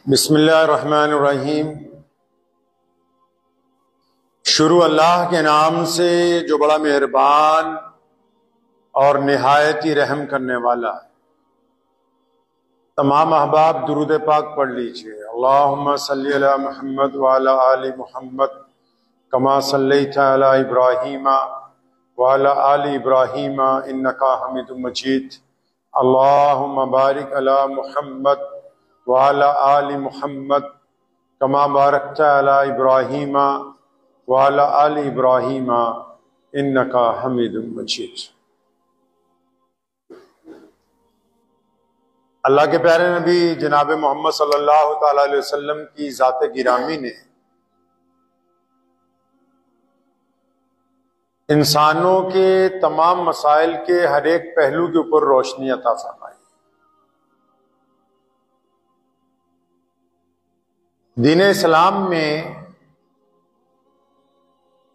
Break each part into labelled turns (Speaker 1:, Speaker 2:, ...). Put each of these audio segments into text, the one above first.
Speaker 1: बिस्मिल्लाहिर्रहमानिर्रहीम। शुरू अल्लाह के नाम से जो बड़ा मेहरबान और निहायत ही रहम करने वाला है। तमाम अहबाब दुरूद पाक पढ़ लीजिए। अल्लाहुम्मा सल्ली अला मुहम्मद व अला आलि मुहम्मद कमा सल्लैता अला इब्राहीम व अला आलि इब्राहीम इन्नका हमीदुम मजीद। अल्लाहुम्मा बारिक अला मुहम्मद व अला आलि मुहम्मद कमा बारकता अला इब्राहीम व अला आलि इब्राहीम इन्नका हमीदुम मजीद। अल्लाह के प्यारे नबी जनाब मोहम्मद सल्लल्लाहु ताला अलैहि वसल्लम की ज़ात गिरामी ने इंसानों के तमाम मसाइल के हर एक पहलू के ऊपर रोशनी अता फरमाई। दीन इस्लाम में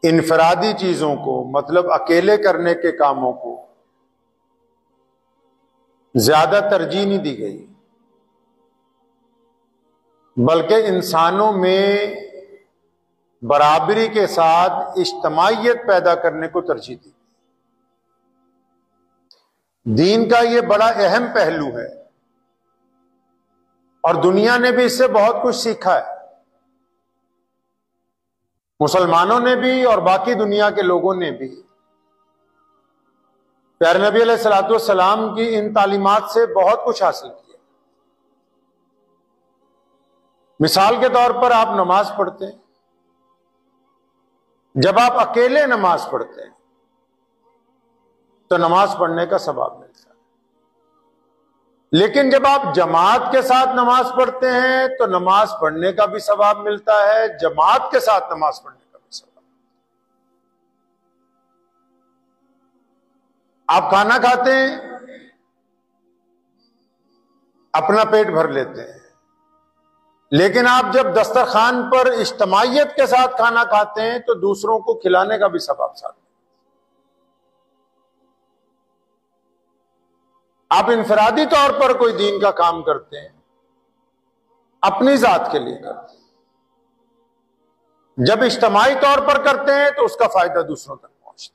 Speaker 1: इनफरादी चीजों को, मतलब अकेले करने के कामों को ज्यादा तरजीह नहीं दी गई, बल्कि इंसानों में बराबरी के साथ इज्तिमाइयत पैदा करने को तरजीह दी। दीन का ये बड़ा अहम पहलू है और दुनिया ने भी इससे बहुत कुछ सीखा है। मुसलमानों ने भी और बाकी दुनिया के लोगों ने भी प्यारे नबी अलैहिस्सलातु वस्सलाम की इन तालीमात से बहुत कुछ हासिल किया। मिसाल के तौर पर आप नमाज पढ़ते हैं, जब आप अकेले नमाज पढ़ते हैं तो नमाज पढ़ने का सवाब मिलता है, लेकिन जब आप जमात के साथ नमाज पढ़ते हैं तो नमाज पढ़ने का भी सवाब मिलता है, जमात के साथ नमाज पढ़ने का भी सवाब। आप खाना खाते हैं, अपना पेट भर लेते हैं, लेकिन आप जब दस्तरखान पर इज्तिमाइयत के साथ खाना खाते हैं तो दूसरों को खिलाने का भी सवाब साथ। आप इनफरादी तौर पर कोई दीन का काम करते हैं, अपनी जात के लिए करते हैं, जब इज्तिमाई तौर पर करते हैं तो उसका फायदा दूसरों तक पहुंचता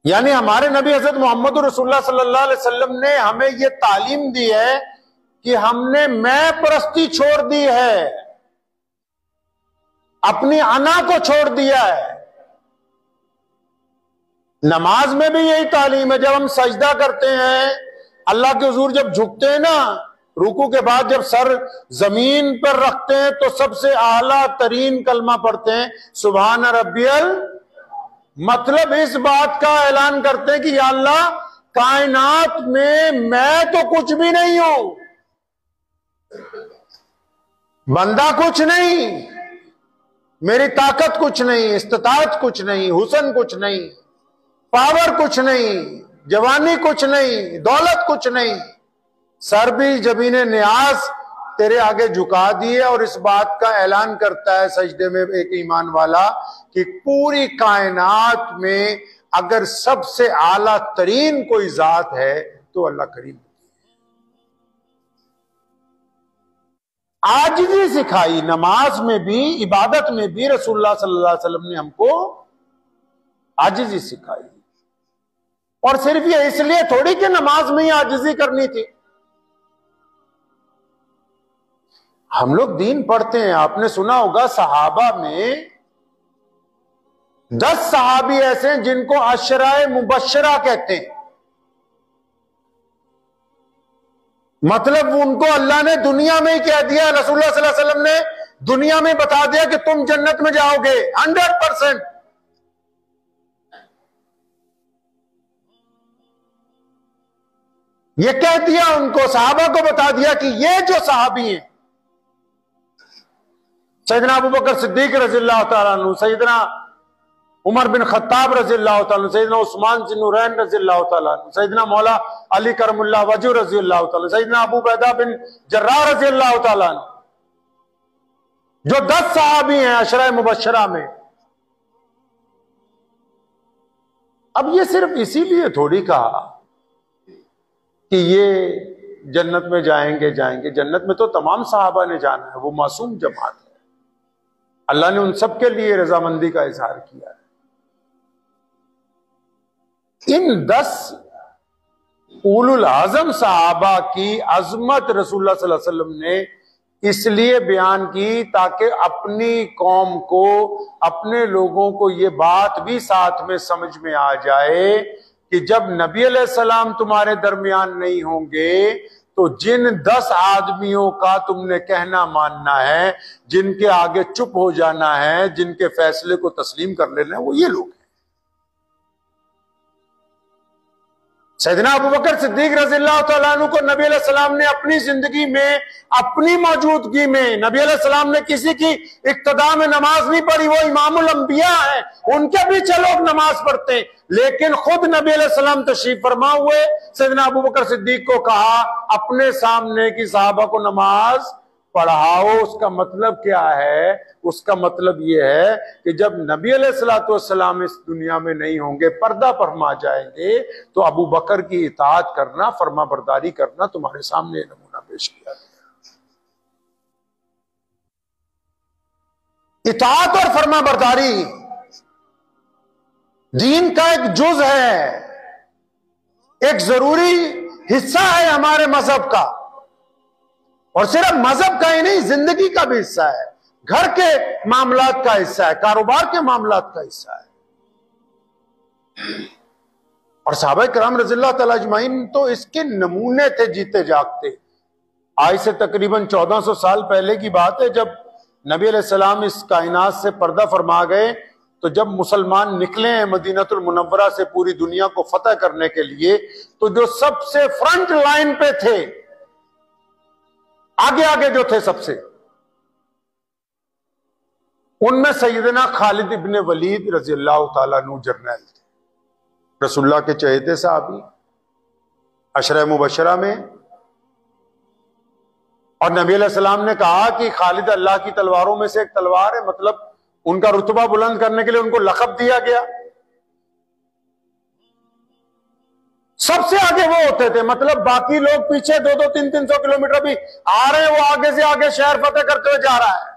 Speaker 1: है। यानी हमारे नबी हजरत मोहम्मद रसूलुल्लाह सल्लल्लाहु अलैहि वसल्लम ने हमें यह तालीम दी है कि हमने मैं परस्ती छोड़ दी है, अपनी अना को छोड़ दिया है। नमाज में भी यही तालीम है। जब हम सजदा करते हैं, अल्लाह के हुजूर जब झुकते हैं ना, रुकू के बाद जब सर जमीन पर रखते हैं तो सबसे आला तरीन कलमा पढ़ते हैं, सुभान रब्बियल। मतलब इस बात का ऐलान करते हैं कि या अल्लाह, कायनात में मैं तो कुछ भी नहीं हूं, बंदा कुछ नहीं, मेरी ताकत कुछ नहीं, इस्तिताअत कुछ नहीं, हुस्न कुछ नहीं, पावर कुछ नहीं, जवानी कुछ नहीं, दौलत कुछ नहीं, सर भी जमीने न्यास तेरे आगे झुका दिए। और इस बात का ऐलान करता है सजदे में एक ईमान वाला कि पूरी कायनात में अगर सबसे आला तरीन कोई जात है तो अल्लाह करीम। आजिज़ी सिखाई नमाज में भी, इबादत में भी रसूलुल्लाह सल्लल्लाहु अलैहि वसल्लम ने हमको आजिज़ी सिखाई। और सिर्फ ये इसलिए थोड़ी कि नमाज में ही आजिज़ी करनी थी। हम लोग दीन पढ़ते हैं, आपने सुना होगा सहाबा में 10 सहाबी ऐसे हैं जिनको अशराए मुबश्शरा कहते हैं। मतलब उनको अल्लाह ने दुनिया में ही कह दिया, रसूलुल्लाह सल्लल्लाहु अलैहि वसल्लम ने दुनिया में बता दिया कि तुम जन्नत में जाओगे 100%। ये कह दिया उनको, सहाबा को बता दिया कि ये जो सहाबी हैं, सैयदना अबू बकर सिद्दीक रज़ियल्लाहु ताला अन्हु, सैयदना उमर बिन खत्ताब रज़ियल्लाहु ताला अन्हु, सैयदना उस्मान ज़ुन्नूरैन रज़ियल्लाहु ताला अन्हु, सैयदना मौला अली करमुल्लाह वजह रज़ियल्लाहु ताला, सैयदना अबू बैदा बिन जर्राह रज़ियल्लाहु ताला अन्हु, जो 10 सहाबी हैं अशरा मुबश्शरा में। अब ये सिर्फ इसीलिए थोड़ी कहा कि ये जन्नत में जाएंगे जाएंगे। जन्नत में तो तमाम सहाबा ने जाना है, वो मासूम जमात है। अल्लाह ने उन सब के लिए रजामंदी का इजहार किया है। इन 10 उलुल आजम सहाबा की अजमत रसूलुल्लाह सल्लल्लाहु अलैहि वसल्लम ने इसलिए बयान की ताकि अपनी कौम को, अपने लोगों को ये बात भी साथ में समझ में आ जाए कि जब नबी अलैहिस्सलाम तुम्हारे दरमियान नहीं होंगे तो जिन 10 आदमियों का तुमने कहना मानना है, जिनके आगे चुप हो जाना है, जिनके फैसले को तस्लीम कर लेना है, वो ये लोग हैं। सैयदना अबू बकर सिद्दीक रज़ियल्लाहु तआला अन्हु को नबी अलैहिस्सलाम ने अपनी जिंदगी में, अपनी मौजूदगी में, नबी अलैहिस्सलाम ने किसी की इक्तदा में नमाज नहीं पढ़ी, वो इमामुल अंबिया है, उनके पीछे लोग नमाज पढ़ते हैं, लेकिन खुद नबी अलैहिस्सलाम तशरीफ फरमा हुए, सैयदना अबू बकर सिद्दीक को कहा अपने सामने की सहाबा को नमाज पढ़ाओ। उसका मतलब क्या है? उसका मतलब यह है कि जब नबी अलैहिस्सलातु वस्सलाम इस दुनिया में नहीं होंगे, पर्दा फरमा जाएंगे, तो अबू बकर की इताअत करना, फरमा बरदारी करना तुम्हारे सामने नमूना पेश किया गया। इताअत और फरमा बरदारी दीन का एक जुज है, एक जरूरी हिस्सा है हमारे मजहब का, और सिर्फ मजहब का ही नहीं, जिंदगी का भी हिस्सा है, घर के मामलात का हिस्सा है, कारोबार के मामलात का हिस्सा है। और सहाबा किराम रज़ियल्लाहु तआला अजमाइन तो इसके नमूने थे जीते जागते। आज से तकरीबन 1400 साल पहले की बात है, जब नबी अलैहिस्सलाम इस कायनात से पर्दा फरमा गए, तो जब मुसलमान निकले हैं मदीनतुल मुनव्वरा से पूरी दुनिया को फतह करने के लिए, तो जो सबसे फ्रंट लाइन पे थे, आगे आगे जो थे सबसे, उनमें सैयदना खालिद इब्ने वलीद रज़ियल्लाहु ताला अन्हु जर्नल थे, रसूलुल्लाह के चहेते साहबी, अशरा मुबशरा में। और नबी अलैहिस्सलाम ने कहा कि खालिद अल्लाह की तलवारों में से एक तलवार है, मतलब उनका रुतबा बुलंद करने के लिए उनको लक़ब दिया गया। सबसे आगे वो होते थे, मतलब बाकी लोग पीछे 200, 300 किलोमीटर भी आ रहे हैं, वो आगे से आगे शहर फतेह करते हुए जा रहा है।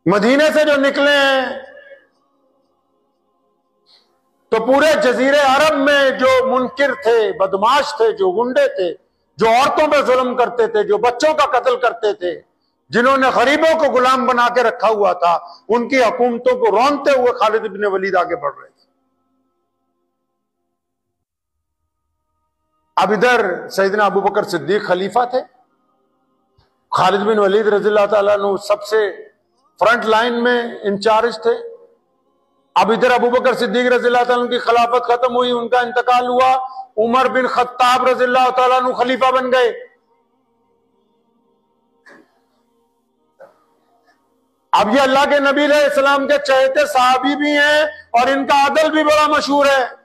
Speaker 1: मदीने से जो निकले हैं तो पूरे जजीरे अरब में जो मुनकिर थे, बदमाश थे, जो गुंडे थे, जो औरतों पे जुल्म करते थे, जो बच्चों का कत्ल करते थे, जिन्होंने गरीबों को गुलाम बना के रखा हुआ था, उनकी हुकूमतों को रौंदते हुए खालिद इब्ने वलीद आगे बढ़ रहे थे। अब इधर सैयदना अबू बकर सिद्दीक खलीफा थे, खालिद बिन वलीद रज़ियल्लाहु ताला अन्हु सबसे फ्रंट लाइन में इंचार्ज थे। अब इधर अबू बकर सिद्दीक रज़ियल्लाहु ताला अन्हु की खिलाफत खत्म हुई, उनका इंतकाल हुआ, उमर बिन खत्ताब रज़ियल्लाहु ताला अन्हु खलीफा बन गए। अब ये अल्लाह के नबी अलैहिस्सलाम के चहेते सहाबी भी हैं और इनका अदल भी बड़ा मशहूर है।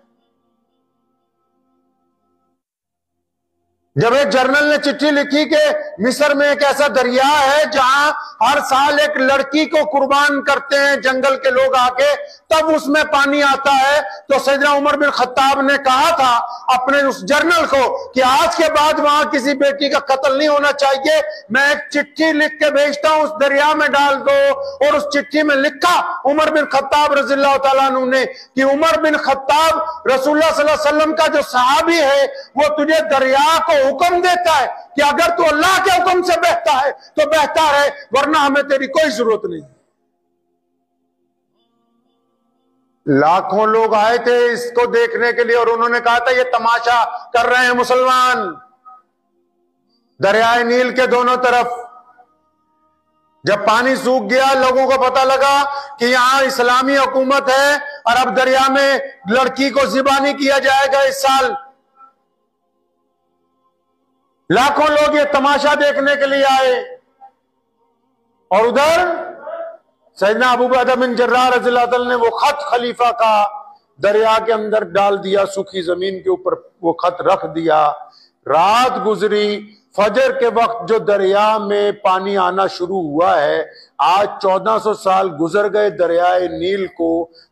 Speaker 1: जब एक जर्नल ने चिट्ठी लिखी कि मिस्र में एक ऐसा दरिया है जहां हर साल एक लड़की को कुर्बान करते हैं जंगल के लोग आके, तब उसमें पानी आता है, तो सैयदना उमर बिन खत्ताब ने कहा था अपने उस जर्नल को कि आज के बाद वहां किसी बेटी का कत्ल नहीं होना चाहिए, मैं एक चिट्ठी लिख के भेजता हूं, उस दरिया में डाल दो। और उस चिट्ठी में लिखा उमर बिन खत्ताब रज़ियल्लाहु ताला अन्हु ने कि उमर बिन खत्ताब रसूलुल्लाह सल्लल्लाहु अलैहि वसल्लम का जो सहाबी है, वो तुझे दरिया को हुक्म देता है कि अगर तू अल्लाह के हुक्म से बहता है तो बहता है, वरना हमें तेरी कोई जरूरत नहीं। लाखों लोग आए थे इसको देखने के लिए और उन्होंने कहा था ये तमाशा कर रहे हैं मुसलमान। दरियाए नील के दोनों तरफ जब पानी सूख गया, लोगों को पता लगा कि यहां इस्लामी हुकूमत है और अब दरिया में लड़की को ज़िबा नहीं किया जाएगा इस साल। लाखों लोग ये तमाशा देखने के लिए आए और उधर सैयदना अबू उबैदा बिन जर्राह रज़ियल्लाहु अन्हु ने वो खत खलीफा का दरिया के अंदर डाल दिया, सूखी जमीन के ऊपर वो खत रख दिया। रात गुजरी, फजर के वक्त जो दरिया में पानी आना शुरू हुआ है, आज 1400 साल गुजर गए दरियाए नील को,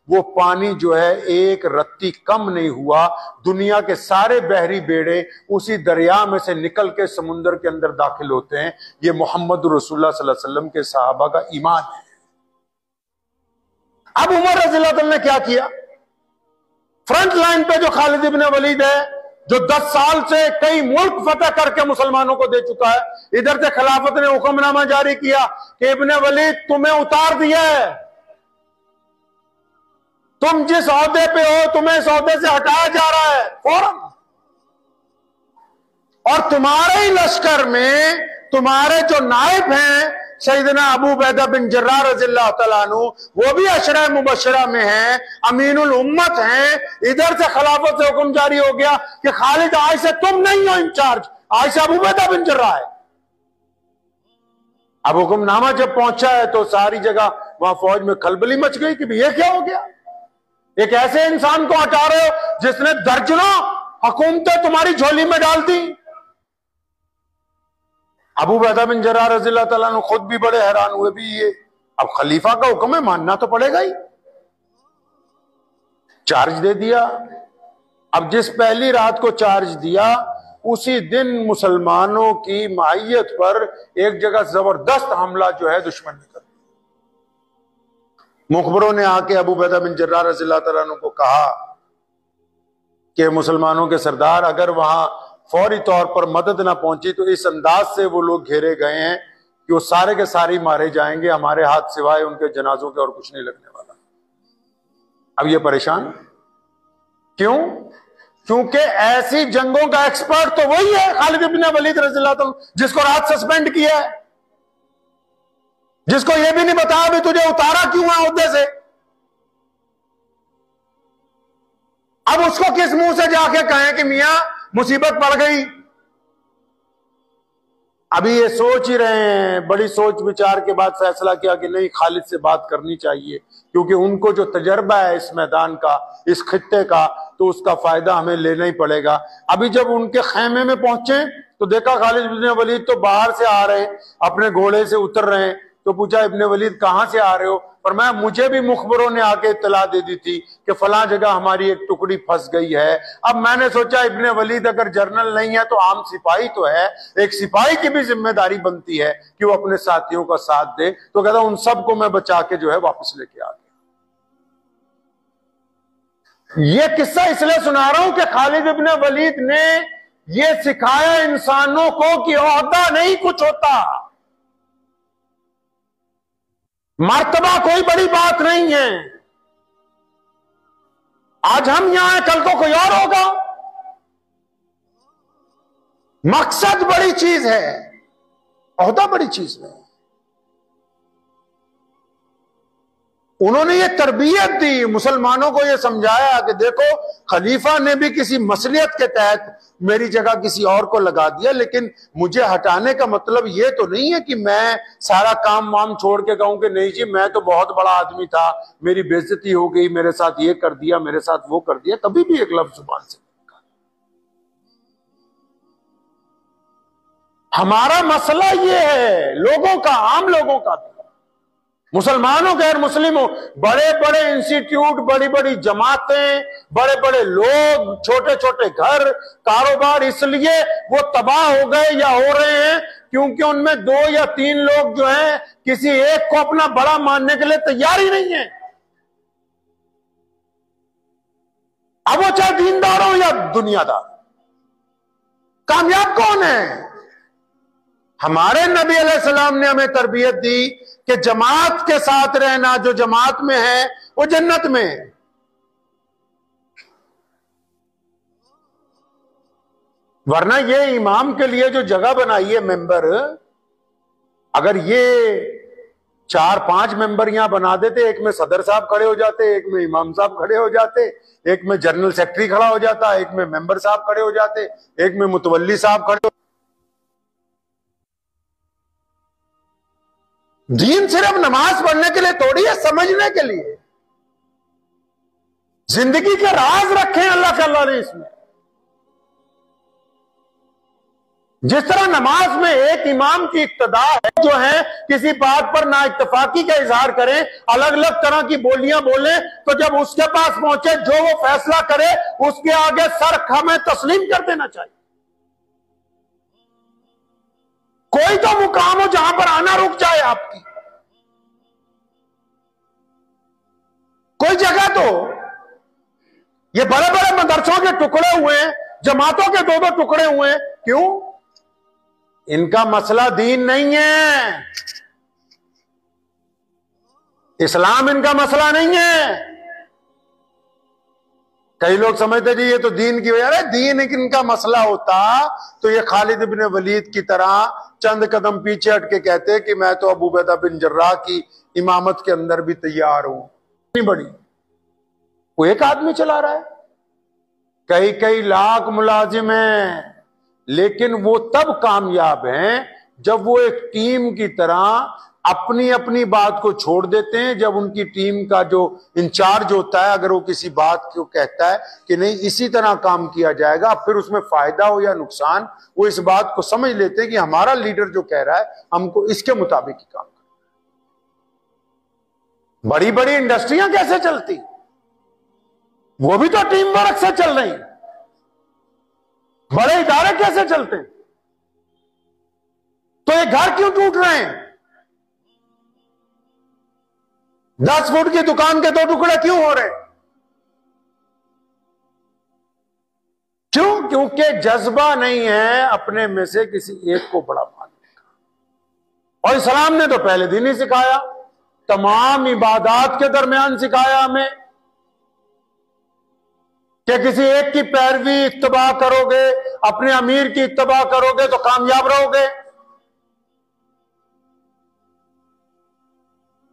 Speaker 1: वो पानी जो है एक रत्ती कम नहीं हुआ। दुनिया के सारे बहरी बेड़े उसी दरिया में से निकल के समुद्र के अंदर दाखिल होते हैं। ये मोहम्मद रसूलुल्लाह सल्लल्लाहु अलैहि वसल्लम के सहाबा का ईमान है। अब उमर रज़ियल्लाहु अन्हु ने क्या किया? फ्रंट लाइन पे जो खालिद इब्न वलीद है, जो 10 साल से कई मुल्क फतह करके मुसलमानों को दे चुका है, इधर से खिलाफत ने हुक्मनामा जारी किया कि इब्न वलीद तुम्हें उतार दिया है, तुम जिस ओहदे पे हो तुम्हें इस ओहदे से हटाया जा रहा है फौरन। और तुम्हारे ही लश्कर में तुम्हारे जो नायब हैं सैयदना अबू उबैदा बिन जर्राह रज़ियल्लाहु तआला अन्हु, वो भी अशरा मुबशरा में हैं, अमीनुल उम्मत हैं। इधर से खिलाफत से हुक्म जारी हो गया कि खालिद आज से तुम नहीं हो इंचार्ज, आज से अबू उबैदा बिन जर्राह है। अब हुक्मनामा जब पहुंचा है तो सारी जगह वहां फौज में खलबली मच गई कि ये क्या हो गया? एक ऐसे इंसान को हटा रहे हो जिसने दर्जनों हुकूमतें तुम्हारी झोली में डाल दी। अबू उबैदा बिन जर्राह रज़ियल्लाहु तआला अन्हु खुद भी बड़े हैरान हुए भी, ये अब खलीफा का हुक्म है, मानना तो पड़ेगा ही। चार्ज दे दिया। अब जिस पहली रात को चार्ज दिया उसी दिन मुसलमानों की माहियत पर एक जगह जबरदस्त हमला जो है दुश्मन ने कर दिया। मुखबरों ने आके अबू उबैदा बिन जर्राह रज़ियल्लाहु तआला अन्हु को कहा कि मुसलमानों के सरदार, अगर वहां फौरी तौर पर मदद ना पहुंची तो इस अंदाज से वो लोग घेरे गए हैं कि वो सारे के सारे मारे जाएंगे, हमारे हाथ सिवाय उनके जनाजों के और कुछ नहीं लगने वाला। अब ये परेशान क्यों? क्योंकि ऐसी जंगों का एक्सपर्ट तो वही है खालिद इब्न वलीद रज़ियल्लाहु अन्हु, जिसको रात सस्पेंड किया है, जिसको ये भी नहीं बताया भी तुझे उतारा क्यों है ओहदे से। अब उसको किस मुंह से जाके कहें कि मियां मुसीबत पड़ गई? अभी ये सोच ही रहे हैं, बड़ी सोच विचार के बाद फैसला किया कि नहीं, खालिद से बात करनी चाहिए, क्योंकि उनको जो तजर्बा है इस मैदान का, इस खित्ते का, तो उसका फायदा हमें लेना ही पड़ेगा। अभी जब उनके खेमे में पहुंचे तो देखा खालिद इब्न वलीद तो बाहर से आ रहे हैं, अपने घोड़े से उतर रहे हैं। तो पूछा इब्न वलीद कहां से आ रहे हो? फरमाया मुझे भी मुखबरों ने आके इत्तला दे दी थी कि फलां जगह हमारी एक टुकड़ी फंस गई है। अब मैंने सोचा इब्न वलीद अगर जर्नल नहीं है तो आम सिपाही तो है, एक सिपाही की भी जिम्मेदारी बनती है कि वो अपने साथियों का साथ दे। तो कहता उन सबको मैं बचा के जो है वापस लेके आ गया। ये किस्सा इसलिए सुना रहा हूं कि खालिद इब्न वलीद ने ये सिखाया इंसानों को कि ओहदा नहीं कुछ होता, मर्तबा कोई बड़ी बात नहीं है। आज हम यहां हैं, कल को कोई और होगा। मकसद बड़ी चीज है, ओहदा बड़ी चीज नहीं। उन्होंने ये तरबियत दी, मुसलमानों को ये समझाया कि देखो खलीफा ने भी किसी मसलियत के तहत मेरी जगह किसी और को लगा दिया, लेकिन मुझे हटाने का मतलब ये तो नहीं है कि मैं सारा काम वाम छोड़ के कहूं कि नहीं जी मैं तो बहुत बड़ा आदमी था, मेरी बेइज्जती हो गई, मेरे साथ ये कर दिया, मेरे साथ वो कर दिया। कभी भी एक लफ्ज जुबान से हमारा मसला ये है, लोगों का, आम लोगों का, मुसलमानों गैर मुस्लिमों, बड़े बड़े इंस्टीट्यूट, बड़ी बड़ी जमातें, बड़े बड़े लोग, छोटे छोटे घर, कारोबार इसलिए वो तबाह हो गए या हो रहे हैं क्योंकि उनमें 2 या 3 लोग जो हैं किसी एक को अपना बड़ा मानने के लिए तैयार ही नहीं है। अब वो चाहे दीनदार हो या दुनियादार, कामयाब कौन है? हमारे नबी अलैहिस्सलाम ने हमें तरबियत दी कि जमात के साथ रहना, जो जमात में है वो जन्नत में है। वरना ये इमाम के लिए जो जगह बनाई है मेंबर, अगर ये 4-5 मेंबर यहां बना देते, एक में सदर साहब खड़े हो जाते, एक में इमाम साहब खड़े हो जाते, एक में जनरल सेक्रेटरी खड़ा हो जाता, एक में मेंबर साहब खड़े हो जाते, एक में मुतवल्ली साहब खड़े हो। दीन सिर्फ नमाज पढ़ने के लिए थोड़ी है, समझने के लिए। जिंदगी के राज रखे हैं अल्लाह के अल्लाह ने इसमें। जिस तरह नमाज में एक इमाम की इक्तदा है, जो है किसी बात पर ना इत्तफाकी का इजहार करें, अलग अलग तरह की बोलियां बोले, तो जब उसके पास पहुंचे जो वो फैसला करे उसके आगे सर हमें तस्लीम कर देना चाहिए। कोई तो मुकाम हो जहां पर आना रुक जाए आपकी, कोई जगह तो। ये बड़े बड़े मदरसों के टुकड़े हुए हैं, जमातों के दो दो टुकड़े हुए हैं, क्यों? इनका मसला दीन नहीं है, इस्लाम इनका मसला नहीं है। कई लोग समझते जी ये तो दीन की वजह, अरे दीन इनका मसला होता तो ये खालिद बिन वलीद की तरह चंद कदम पीछे हट के कहते कि मैं तो अबू उबैदा बिन जर्राह की इमामत के अंदर भी तैयार हूं। इतनी बड़ी वो एक आदमी चला रहा है, कई कई लाख मुलाजिम हैं, लेकिन वो तब कामयाब हैं जब वो एक टीम की तरह अपनी अपनी बात को छोड़ देते हैं। जब उनकी टीम का जो इंचार्ज होता है, अगर वो किसी बात को कहता है कि नहीं इसी तरह काम किया जाएगा, फिर उसमें फायदा हो या नुकसान, वो इस बात को समझ लेते हैं कि हमारा लीडर जो कह रहा है हमको इसके मुताबिक ही काम करना। बड़ी बड़ी इंडस्ट्रियां कैसे चलती, वो भी तो टीम वर्क से चल रही। बड़े इदारे कैसे चलते हैं? तो ये घर क्यों टूट रहे हैं? 10 फुट की दुकान के 2 टुकड़े क्यों हो रहे? क्यों? क्योंकि जज्बा नहीं है अपने में से किसी एक को बड़ा मानने का। और इस्लाम ने तो पहले दिन ही सिखाया, तमाम इबादत के दरमियान सिखाया हमें कि किसी एक की पैरवी इत्तबा करोगे, अपने अमीर की इत्तबा करोगे तो कामयाब रहोगे।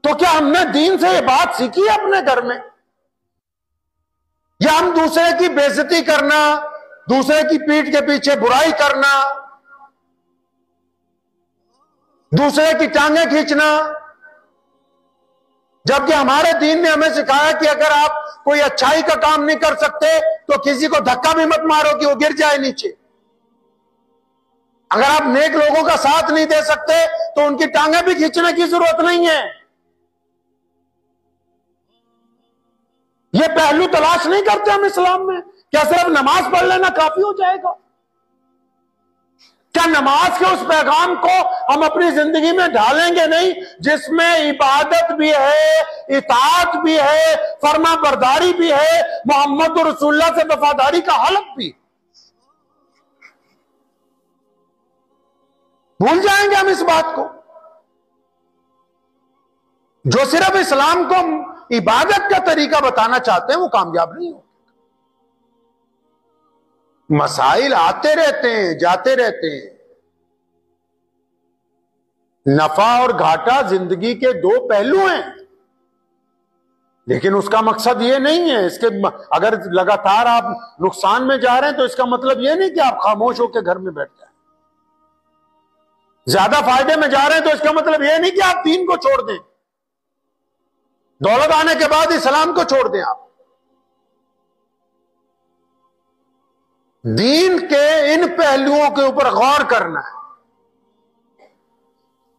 Speaker 1: तो क्या हमने दीन से ये बात सीखी है अपने घर में, या हम दूसरे की बेइज्जती करना, दूसरे की पीठ के पीछे बुराई करना, दूसरे की टांगें खींचना? जबकि हमारे दीन ने हमें सिखाया कि अगर आप कोई अच्छाई का काम नहीं कर सकते तो किसी को धक्का भी मत मारो कि वो गिर जाए नीचे। अगर आप नेक लोगों का साथ नहीं दे सकते तो उनकी टांगें भी खींचने की जरूरत नहीं है। ये पहलू तलाश नहीं करते हम इस्लाम में। क्या सिर्फ नमाज पढ़ लेना काफी हो जाएगा? क्या नमाज के उस पैगाम को हम अपनी जिंदगी में ढालेंगे नहीं, जिसमें इबादत भी है, इताअत भी है, फर्मा बरदारी भी है, मोहम्मद रसूलुल्लाह से वफादारी का हलफ भी? भूल जाएंगे हम इस बात को। जो सिर्फ इस्लाम को इबादत का तरीका बताना चाहते हैं वो कामयाब नहीं हो। मसाइल आते रहते हैं, जाते रहते हैं। नफा और घाटा जिंदगी के 2 पहलू हैं, लेकिन उसका मकसद ये नहीं है। इसके अगर लगातार आप नुकसान में जा रहे हैं तो इसका मतलब ये नहीं कि आप खामोश होकर घर में बैठ जाएं। ज्यादा फायदे में जा रहे हैं तो इसका मतलब ये नहीं कि आप दीन को छोड़ दें, दौलत आने के बाद इस्लाम को छोड़ दें। आप दीन के इन पहलुओं के ऊपर गौर करना है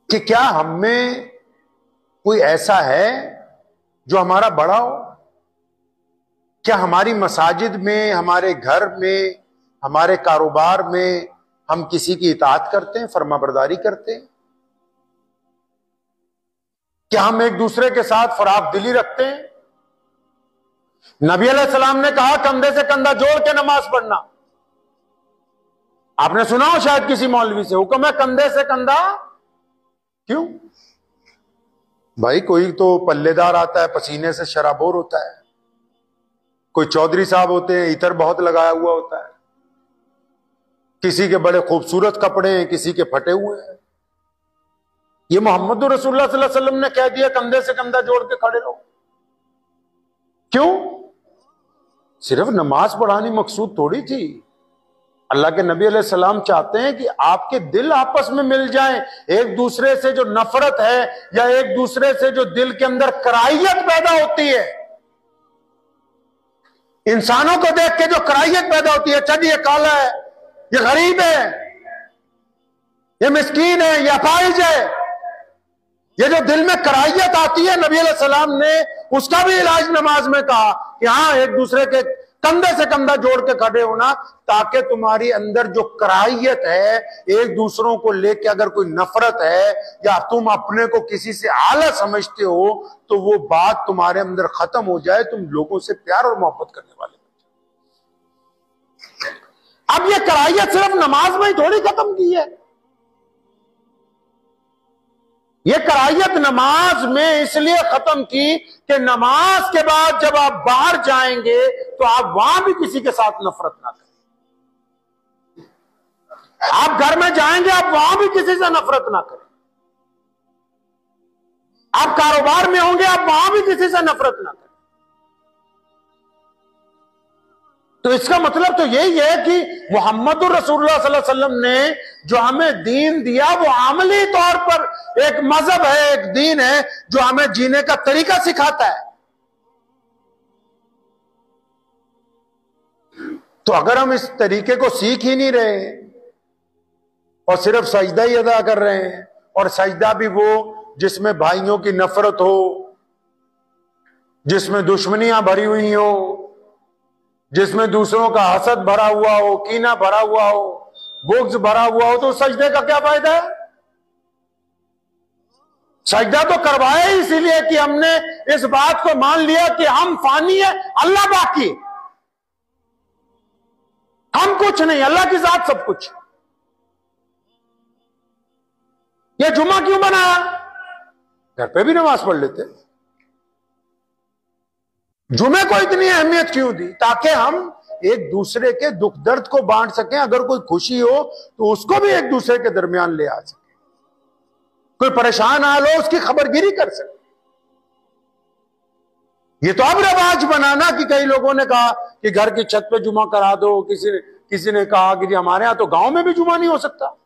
Speaker 1: कि क्या हम में कोई ऐसा है जो हमारा बड़ा हो। क्या हमारी मसाजिद में, हमारे घर में, हमारे कारोबार में हम किसी की इताअत करते हैं, फरमाबरदारी करते हैं? क्या हम एक दूसरे के साथ फराख दिली रखते हैं? नबी अलैहिस्सलाम ने कहा कंधे से कंधा जोड़ के नमाज पढ़ना। आपने सुना हो शायद किसी मौलवी से, हुक्म है कंधे से कंधा। क्यों भाई? कोई तो पल्लेदार आता है, पसीने से शराबोर होता है, कोई चौधरी साहब होते हैं, इतर बहुत लगाया हुआ होता है, किसी के बड़े खूबसूरत कपड़े हैं, किसी के फटे हुए हैं। ये मोहम्मद रसूलुल्लाह सल्लल्लाहु अलैहि वसल्लम ने कह दिया कंधे से कंधा जोड़ के खड़े रहो। क्यों? सिर्फ नमाज पढ़ानी मकसूद थोड़ी थी। अल्लाह के नबी अलैहिस्सलाम चाहते हैं कि आपके दिल आपस में मिल जाएं। एक दूसरे से जो नफरत है या एक दूसरे से जो दिल के अंदर कराहियत पैदा होती है, इंसानों को देख के जो कराहियत पैदा होती है, चल ये काला है, ये गरीब है, ये मिस्कीन है, ये अपाहिज है। ये जो दिल में कराहियत आती है, नबी अलैहि सलाम ने उसका भी इलाज नमाज में कहा कि हाँ, एक दूसरे के कंधे से कंधा जोड़ के खड़े होना, ताकि तुम्हारी अंदर जो कराहियत है, एक दूसरों को लेके अगर कोई नफरत है या तुम अपने को किसी से आला समझते हो, तो वो बात तुम्हारे अंदर खत्म हो जाए, तुम लोगों से प्यार और मोहब्बत करने वाले। अब ये कराहियत सिर्फ नमाज में ही थोड़ी खत्म की है। ये कराहियत नमाज में इसलिए खत्म की कि नमाज के बाद जब आप बाहर जाएंगे तो आप वहां भी किसी के साथ नफरत ना करें। आप घर में जाएंगे, आप वहां भी किसी से नफरत ना करें। आप कारोबार में होंगे, आप वहां भी किसी से नफरत ना करें। तो इसका मतलब तो यही है कि मुहम्मदुर रसूलुल्लाह सल्लल्लाहु अलैहि वसल्लम ने जो हमें दीन दिया, वो अमली तौर पर एक मजहब है, एक दीन है जो हमें जीने का तरीका सिखाता है। तो अगर हम इस तरीके को सीख ही नहीं रहे और सिर्फ सजदा ही अदा कर रहे हैं, और सजदा भी वो जिसमें भाइयों की नफरत हो, जिसमें दुश्मनियां भरी हुई हो, जिसमें दूसरों का हसद भरा हुआ हो, कीना भरा हुआ हो, बुग़्ज़ भरा हुआ हो, तो सजदे का क्या फायदा है? सजदा तो करवाया इसीलिए कि हमने इस बात को मान लिया कि हम फानी है, अल्लाह बाकी, हम कुछ नहीं, अल्लाह की जात सब कुछ। यह जुमा क्यों बनाया? घर पे भी नमाज पढ़ लेते। जुमे को इतनी अहमियत क्यों दी? ताकि हम एक दूसरे के दुख दर्द को बांट सकें। अगर कोई खुशी हो तो उसको भी एक दूसरे के दरमियान ले आ सके। कोई परेशान हाल हो, उसकी खबरगिरी कर सके। ये तो अब रिवाज बनाना कि कई लोगों ने कहा कि घर की छत पे जुमा करा दो, किसी ने कहा कि जी हमारे यहां तो गांव में भी जुमा नहीं हो सकता।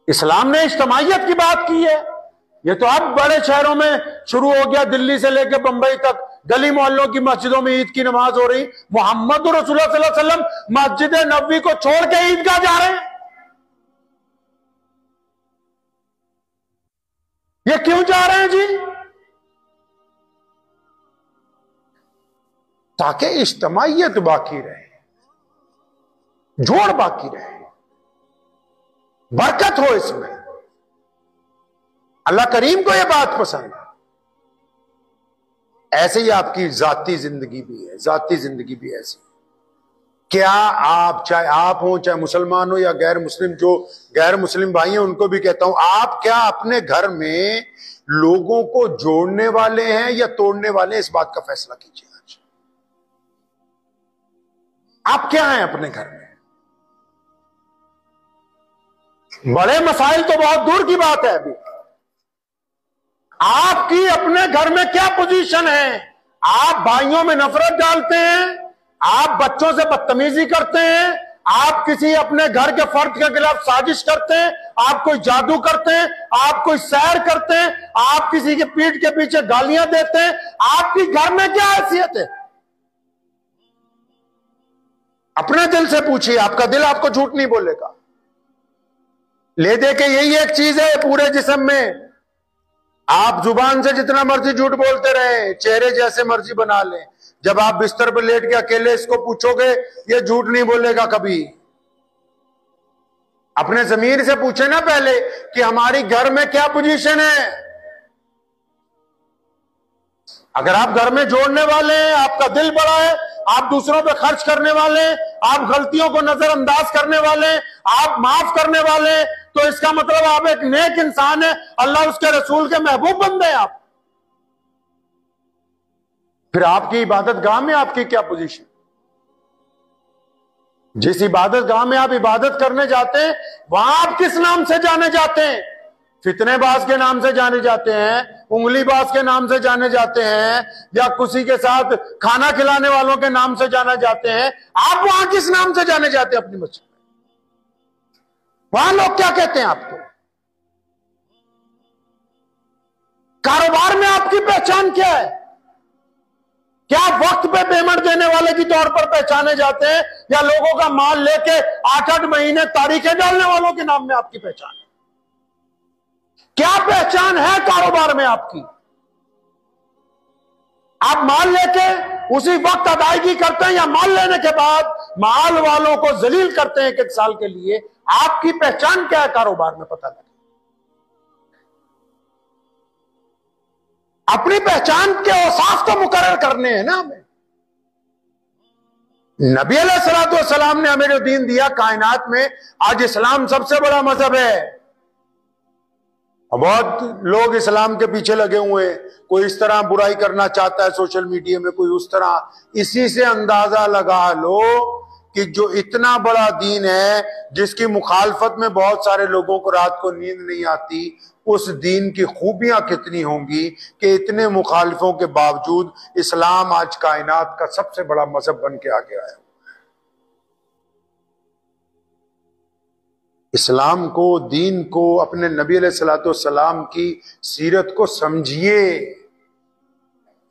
Speaker 1: इस्लाम ने इज्तिमाइयत की बात की है। ये तो अब बड़े शहरों में शुरू हो गया, दिल्ली से लेकर बंबई तक गली मोहल्लों की मस्जिदों में ईद की नमाज हो रही। मोहम्मद रसूलुल्लाह सल्लल्लाहु अलैहि वसल्लम मस्जिद नबवी को छोड़ के ईदगाह जा रहे हैं। ये क्यों जा रहे हैं जी? ताकि इज्तिमाइयत बाकी रहे, जोड़ बाकी रहे, बरकत हो इसमें। अल्लाह करीम को यह बात पसंद है। ऐसे ही आपकी जाती जिंदगी भी है, जाती जिंदगी भी ऐसी। क्या आप, चाहे आप हो, चाहे मुसलमान हो या गैर मुस्लिम, जो गैर मुस्लिम भाई हैं उनको भी कहता हूं, आप क्या अपने घर में लोगों को जोड़ने वाले हैं या तोड़ने वाले हैं? इस बात का फैसला कीजिए आज। आप क्या हैं अपने घर में? बड़े मसाइल तो बहुत दूर की बात है। अभी आपकी अपने घर में क्या पोजीशन है? आप भाइयों में नफरत डालते हैं, आप बच्चों से बदतमीजी करते हैं, आप किसी अपने घर के फर्द के खिलाफ साजिश करते हैं, आप कोई जादू करते हैं, आप कोई सैर करते हैं, आप किसी के पीठ के पीछे गालियां देते हैं। आपकी घर में क्या हैसियत है? अपने दिल से पूछिए, आपका दिल आपको झूठ नहीं बोलेगा। ले दे के यही एक चीज है पूरे जिस्म में। आप जुबान से जितना मर्जी झूठ बोलते रहे, चेहरे जैसे मर्जी बना लें, जब आप बिस्तर पर लेट के अकेले इसको पूछोगे, ये झूठ नहीं बोलेगा कभी। अपने ज़मीर से पूछे ना पहले कि हमारी घर में क्या पोजीशन है। अगर आप घर में जोड़ने वाले हैं, आपका दिल बड़ा है, आप दूसरों पे खर्च करने वाले हैं, आप गलतियों को नजरअंदाज करने वाले हैं, आप माफ करने वाले हैं, तो इसका मतलब आप एक नेक इंसान है, अल्लाह उसके रसूल के महबूब बंदे हैं आप। फिर आपकी इबादत गाह में आपकी क्या पोजीशन? जिस इबादत गाह में आप इबादत करने जाते हैं, वहां आप किस नाम से जाने जाते हैं? फितनेबाज के नाम से जाने जाते हैं, उंगलीबाज के नाम से जाने जाते हैं, या किसी के साथ खाना खिलाने वालों के नाम से जाने जाते हैं? आप वहां किस नाम से जाने जाते हैं अपनी मस्जिद में? वहां लोग क्या कहते हैं आपको? कारोबार में आपकी पहचान क्या है? क्या वक्त पे पेमेंट देने वाले के तौर पर पहचाने जाते हैं, या लोगों का माल लेके 8-8 महीने तारीखें डालने वालों के नाम में आपकी पहचान है? क्या पहचान है कारोबार में आपकी? आप माल लेके उसी वक्त अदायगी करते हैं, या माल लेने के बाद माल वालों को जलील करते हैं 1-1 साल के लिए? आपकी पहचान क्या है कारोबार में, पता लगे। अपनी पहचान के औसाफ तो मुकर्रर करने हैं ना हमें। नबी अलैहिस्सलाम ने हमें जो दीन दिया कायनात में, आज इस्लाम सबसे बड़ा मजहब है। बहुत लोग इस्लाम के पीछे लगे हुए हैं, कोई इस तरह बुराई करना चाहता है सोशल मीडिया में, कोई उस तरह। इसी से अंदाजा लगा लो कि जो इतना बड़ा दीन है, जिसकी मुखालफत में बहुत सारे लोगों को रात को नींद नहीं आती, उस दीन की खूबियां कितनी होंगी कि इतने मुखालिफों के बावजूद इस्लाम आज कायनात का सबसे बड़ा मजहब बन के आ गया है। इस्लाम को, दीन को, अपने नबी अलैहिस्सलाम की सीरत को समझिए।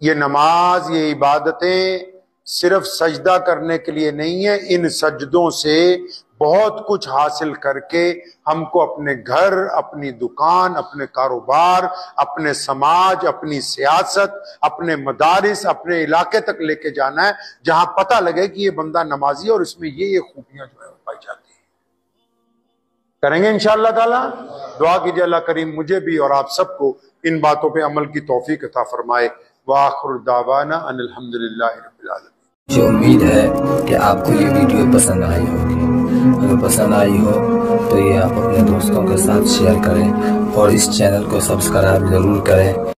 Speaker 1: ये नमाज, ये इबादतें सिर्फ सजदा करने के लिए नहीं है। इन सजदों से बहुत कुछ हासिल करके हमको अपने घर, अपनी दुकान, अपने कारोबार, अपने समाज, अपनी सियासत, अपने मदारिस, अपने इलाके तक लेके जाना है, जहां पता लगे कि ये बंदा नमाजी है और इसमें ये खूबियां जो है पाई जाती है। करेंगे इंशाअल्लाह ताला। दुआ कीजिए अल्लाह करीम मुझे भी और आप सबको इन बातों पे अमल की तौफीक अता फरमाए। व आखिरु दावाना अनिल हम्दुलिल्लाहि रब्बिल आलमीन।
Speaker 2: मुझे उम्मीद है कि आपको ये वीडियो पसंद आई होगी। अगर पसंद आई हो तो ये आप अपने दोस्तों के साथ शेयर करें और इस चैनल को सब्सक्राइब जरूर करें।